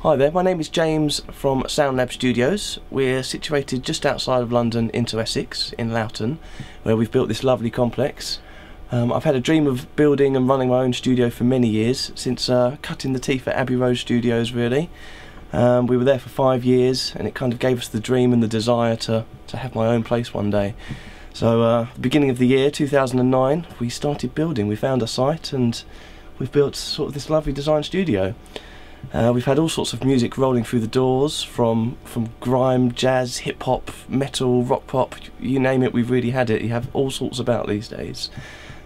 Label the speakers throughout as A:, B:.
A: Hi there, my name is James from SoundLab Studios. We're situated just outside of London into Essex, in Loughton, where we've built this lovely complex. I've had a dream of building and running my own studio for many years, since cutting the teeth at Abbey Road Studios really. We were there for 5 years and it kind of gave us the dream and the desire to have my own place one day. So the beginning of the year, 2009, we started building. We found a site and we've built sort of this lovely design studio. We've had all sorts of music rolling through the doors, from grime, jazz, hip-hop, metal, rock pop, you name it, we've really had it. You have all sorts about these days.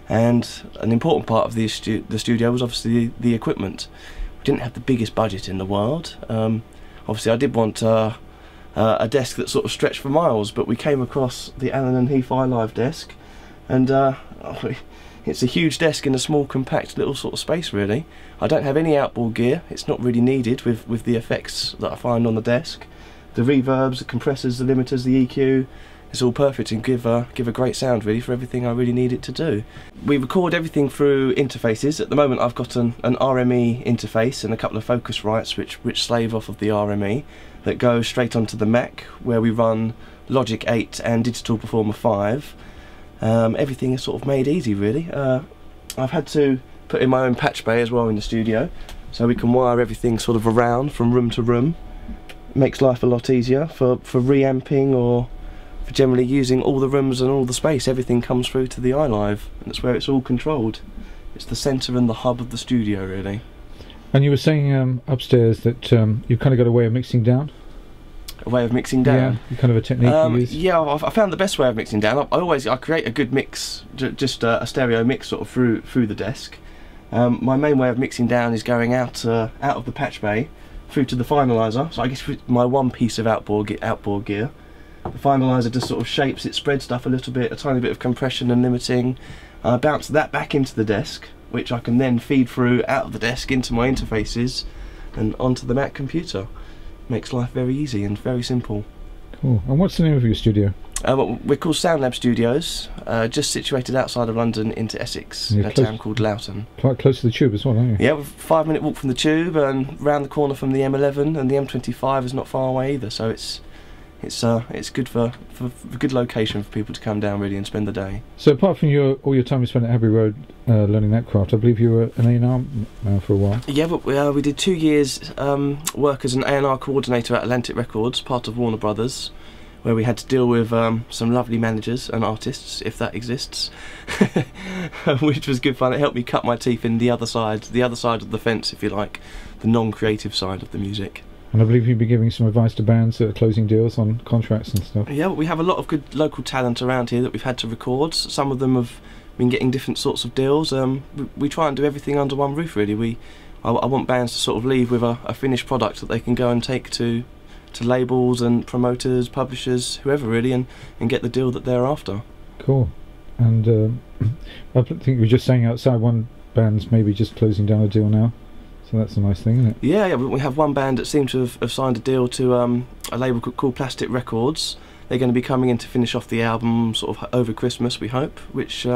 A: And an important part of the studio was obviously the equipment. We didn't have the biggest budget in the world. Obviously I did want a desk that sort of stretched for miles, but we came across the Allen and Heath iLive desk, and it's a huge desk in a small compact little sort of space really. I don't have any outboard gear, it's not really needed with the effects that I find on the desk. The reverbs, the compressors, the limiters, the EQ, it's all perfect and give a great sound really for everything I really need it to do. We record everything through interfaces. At the moment I've got an RME interface and a couple of Focusrites which slave off of the RME that go straight onto the Mac, where we run Logic 8 and Digital Performer 5. Everything is sort of made easy really. I've had to put in my own patch bay as well in the studio, so we can wire everything sort of around from room to room. It makes life a lot easier for reamping or for generally using all the rooms and all the space. Everything comes through to the iLive, and that's where it's all controlled. It's the centre and the hub of the studio really.
B: And you were saying upstairs that you've kind of got a way of mixing down?
A: A way of mixing down?
B: Yeah, kind of a technique you use?
A: Yeah, I found the best way of mixing down. I create a good mix, just a stereo mix sort of through the desk. My main way of mixing down is going out of the patch bay through to the finalizer. So I guess with my one piece of outboard gear, the finalizer just sort of shapes it, spreads stuff a little bit, a tiny bit of compression and limiting. I bounce that back into the desk, which I can then feed through out of the desk into my interfaces and onto the Mac computer. Makes life very easy and very simple.
B: Cool. And what's the name of your studio?
A: We're called SoundLab Studios, just situated outside of London into Essex, in a town called Loughton.
B: Quite close to the tube as well, aren't you?
A: Yeah, we're 5-minute walk from the tube and round the corner from the M11, and the M25 is not far away either, so it's good for a good location for people to come down really and spend the day.
B: So apart from all your time you spent at Abbey Road learning that craft, I believe you were an A&R man for a while. Yeah,
A: but we did 2 years work as an A&R coordinator at Atlantic Records, part of Warner Brothers, where we had to deal with some lovely managers and artists, if that exists, which was good fun. It helped me cut my teeth in the other side of the fence, if you like, the non-creative side of the music.
B: And I believe you'd be giving some advice to bands that are closing deals on contracts and stuff. Yeah,
A: but we have a lot of good local talent around here that we've had to record. Some of them have been getting different sorts of deals. We try and do everything under one roof really. I want bands to sort of leave with a finished product that they can go and take to labels and promoters, publishers, whoever really, and get the deal that they're after.
B: Cool. And I think we were just saying outside, one band's maybe just closing down a deal now. So that's a nice thing, isn't it? Yeah, we have one band that seemed to have signed a deal to a label called Plastic Records. They're going to be coming in to finish off the album sort of over Christmas, we hope, which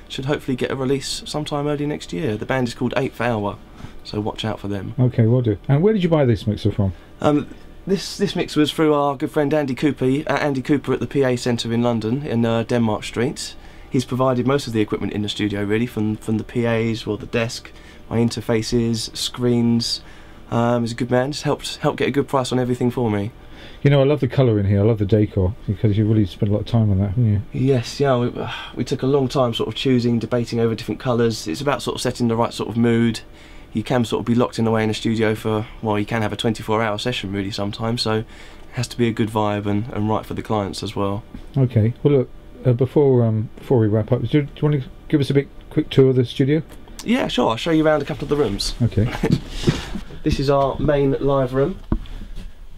B: should hopefully get a release sometime early next year. The band is called 8th Hour, so watch out for them. Okay, will do. And where did you buy this mixer from?
A: This mixer was through our good friend Andy Cooper at the PA Centre in London, in Denmark Street. He's provided most of the equipment in the studio really, from the PAs, or the desk, my interfaces, screens. He's a good man, just helped get a good price on everything for me.
B: You know, I love the colour in here, I love the decor, because you really spent a lot of time on that, haven't you?
A: Yes, yeah, we took a long time sort of choosing, debating over different colours. It's about sort of setting the right sort of mood. You can sort of be locked in away in a studio for, well, you can have a 24-hour session really sometimes, so it has to be a good vibe and right for the clients as well. Okay,
B: well look, before we wrap up, do you want to give us a quick tour of the studio?
A: Yeah, sure, I'll show you around a couple of the rooms.
B: Okay.
A: This is our main live room.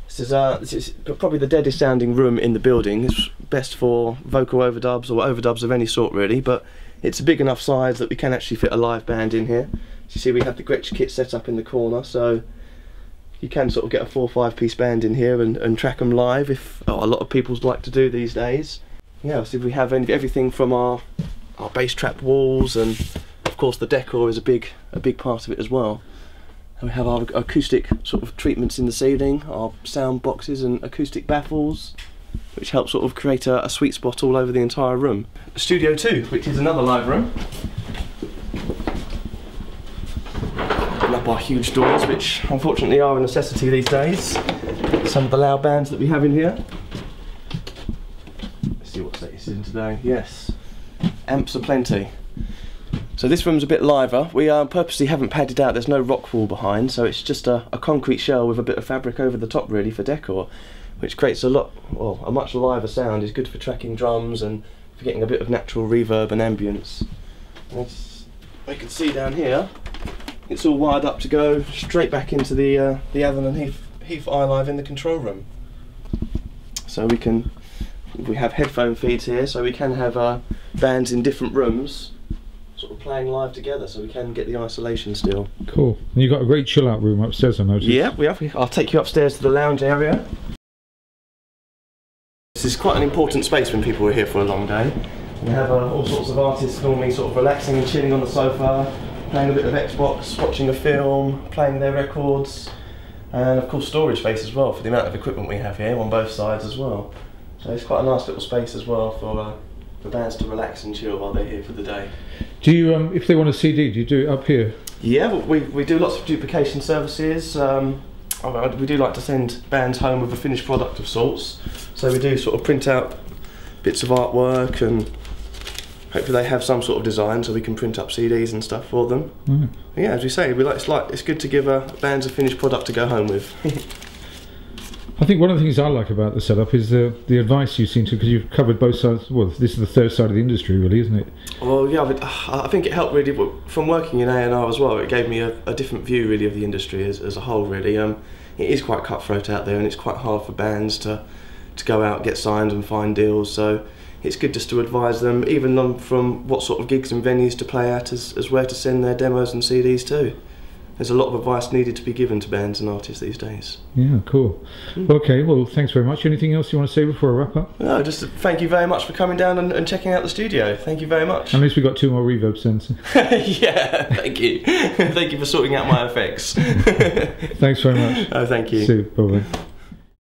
A: This is probably the deadest sounding room in the building. It's best for vocal overdubs or overdubs of any sort really, but it's a big enough size that we can actually fit a live band in here. So you see we have the Gretsch kit set up in the corner, so you can sort of get a 4 or 5 piece band in here and track them live, if a lot of people like to do these days. Yeah, so we have everything from our bass trap walls, and of course the decor is a big part of it as well. And we have our acoustic sort of treatments in the ceiling, our sound boxes and acoustic baffles, which help sort of create a sweet spot all over the entire room. Studio 2, which is another live room. Open up our huge doors, which unfortunately are a necessity these days. Some of the loud bands that we have in here. Let's see what set this is in today. Yes, amps are plenty. So this room's a bit liver. We purposely haven't padded out, there's no rock wall behind, so it's just a concrete shell with a bit of fabric over the top really for decor, which creates a much liver sound. Is good for tracking drums and for getting a bit of natural reverb and ambience. As you can see down here, it's all wired up to go straight back into the Avan and Heath iLive in the control room. So we have headphone feeds here, so we can have bands in different rooms sort of playing live together, so we can get the isolation still.
B: Cool. And you've got a great chill out room upstairs, I noticed.
A: Yeah, we have. I'll take you upstairs to the lounge area. This is quite an important space when people are here for a long day. We have all sorts of artists normally sort of relaxing and chilling on the sofa, playing a bit of Xbox, watching a film, playing their records, and of course storage space as well for the amount of equipment we have here on both sides as well. So it's quite a nice little space as well for bands to relax and chill while they're here for the day.
B: Do you, if they want a CD, do you do it up here?
A: Yeah, we do lots of duplication services. We do like to send bands home with a finished product of sorts. So we do sort of print out bits of artwork, and hopefully they have some sort of design so we can print up CDs and stuff for them. Mm. Yeah, as we say, it's good to give bands a finished product to go home with.
B: I think one of the things I like about the setup is the advice you seem to, because you've covered both sides. Well, this is the third side of the industry, really, isn't it? Well,
A: yeah, I think it helped really from working in A&R as well. It gave me a different view really of the industry as a whole. Really, it is quite cutthroat out there, and it's quite hard for bands to go out, get signed, and find deals. So it's good just to advise them, even from what sort of gigs and venues to play at, as where to send their demos and CDs to. There's a lot of advice needed to be given to bands and artists these days.
B: Yeah, cool. Okay, well, thanks very much. Anything else you want to say before I wrap up?
A: No, just thank you very much for coming down and checking out the studio. Thank you very much.
B: At least we got 2 more reverb sensors.
A: Yeah, thank you. Thank you for sorting out my effects.
B: Thanks very much.
A: Oh, thank you.
B: See you. Bye-bye.